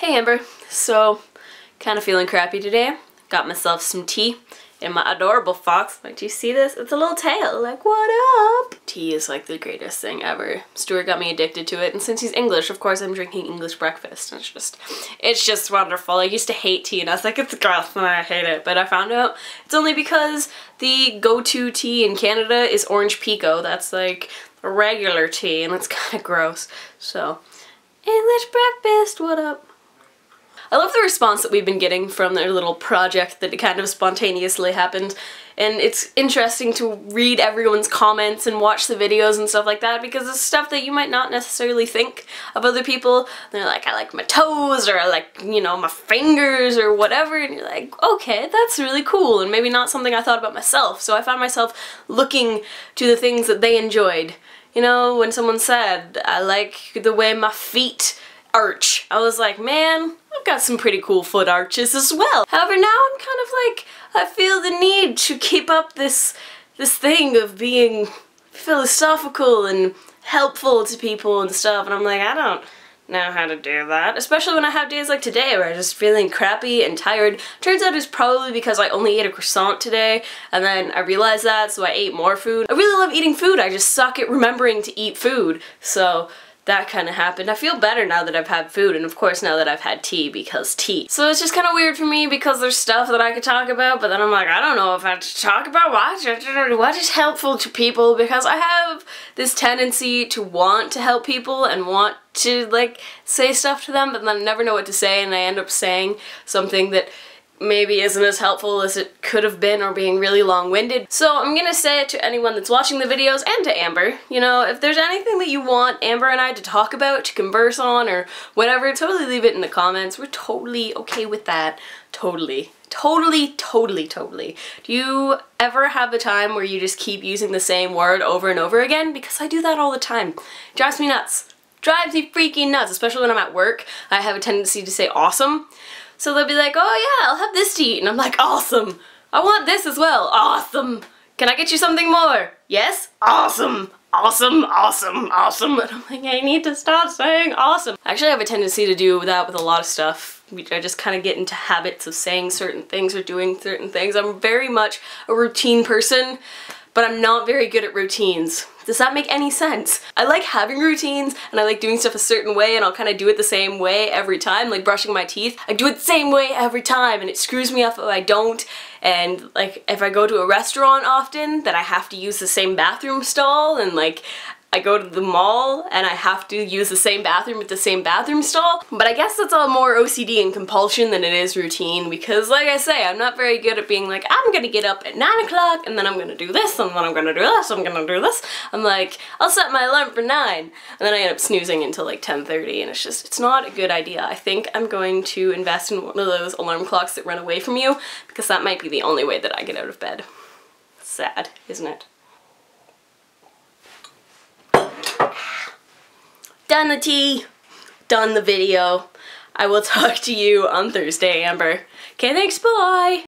Hey Amber, so kind of feeling crappy today. Got myself some tea in my adorable fox. Like, do you see this? It's a little tail, like, what up? Tea is like the greatest thing ever. Stuart got me addicted to it, and since he's English, of course I'm drinking English breakfast. And it's just wonderful. I used to hate tea and I was like, it's gross and I hate it. But I found out it's only because the go-to tea in Canada is orange pekoe. That's like a regular tea and it's kind of gross. So, English breakfast, what up? I love the response that we've been getting from their little project that kind of spontaneously happened, and it's interesting to read everyone's comments and watch the videos and stuff like that because it's stuff that you might not necessarily think of other people. They're like, I like my toes, or I like, you know, my fingers or whatever, and you're like, okay, that's really cool, and maybe not something I thought about myself. So I found myself looking to the things that they enjoyed. You know, when someone said, I like the way my feet arch, I was like, man, I've got some pretty cool foot arches as well. However, now I'm kind of like, I feel the need to keep up this thing of being philosophical and helpful to people and stuff, and I'm like, I don't know how to do that. Especially when I have days like today where I'm just feeling crappy and tired. Turns out it's probably because I only ate a croissant today, and then I realized that, so I ate more food. I really love eating food, I just suck at remembering to eat food, so that kind of happened. I feel better now that I've had food, and of course now that I've had tea, because tea. So it's just kind of weird for me because there's stuff that I could talk about, but then I'm like, I don't know if I should talk about what is helpful to people, because I have this tendency to want to help people and want to, like, say stuff to them, but then I never know what to say, and I end up saying something that maybe isn't as helpful as it could have been, or being really long-winded. So I'm gonna say it to anyone that's watching the videos, and to Amber, you know, if there's anything that you want Amber and I to talk about, to converse on, or whatever, totally leave it in the comments. We're totally okay with that. Totally. Totally, totally, totally. Do you ever have a time where you just keep using the same word over and over again? Because I do that all the time. It drives me nuts. Drives me freaking nuts, especially when I'm at work. I have a tendency to say awesome. So they'll be like, oh yeah, I'll have this to eat. And I'm like, awesome. I want this as well. Awesome. Can I get you something more? Yes? Awesome. Awesome, awesome, awesome. And I'm like, I need to stop saying awesome. I actually have a tendency to do that with a lot of stuff. I just kind of get into habits of saying certain things or doing certain things. I'm very much a routine person, but I'm not very good at routines. Does that make any sense? I like having routines, and I like doing stuff a certain way, and I'll kind of do it the same way every time, like brushing my teeth. I do it the same way every time, and it screws me up if I don't. And like, if I go to a restaurant often, then I have to use the same bathroom stall, and like, I go to the mall and I have to use the same bathroom with the same bathroom stall. But I guess that's all more OCD and compulsion than it is routine, because like I say, I'm not very good at being like, I'm gonna get up at 9 o'clock and then I'm gonna do this and then I'm gonna do this, I'm gonna do this. I'm like, I'll set my alarm for 9 and then I end up snoozing until like 10:30, and it's not a good idea. I think I'm going to invest in one of those alarm clocks that run away from you, because that might be the only way that I get out of bed. Sad, isn't it? Done the tea, done the video. I will talk to you on Thursday, Amber. Okay, thanks, bye!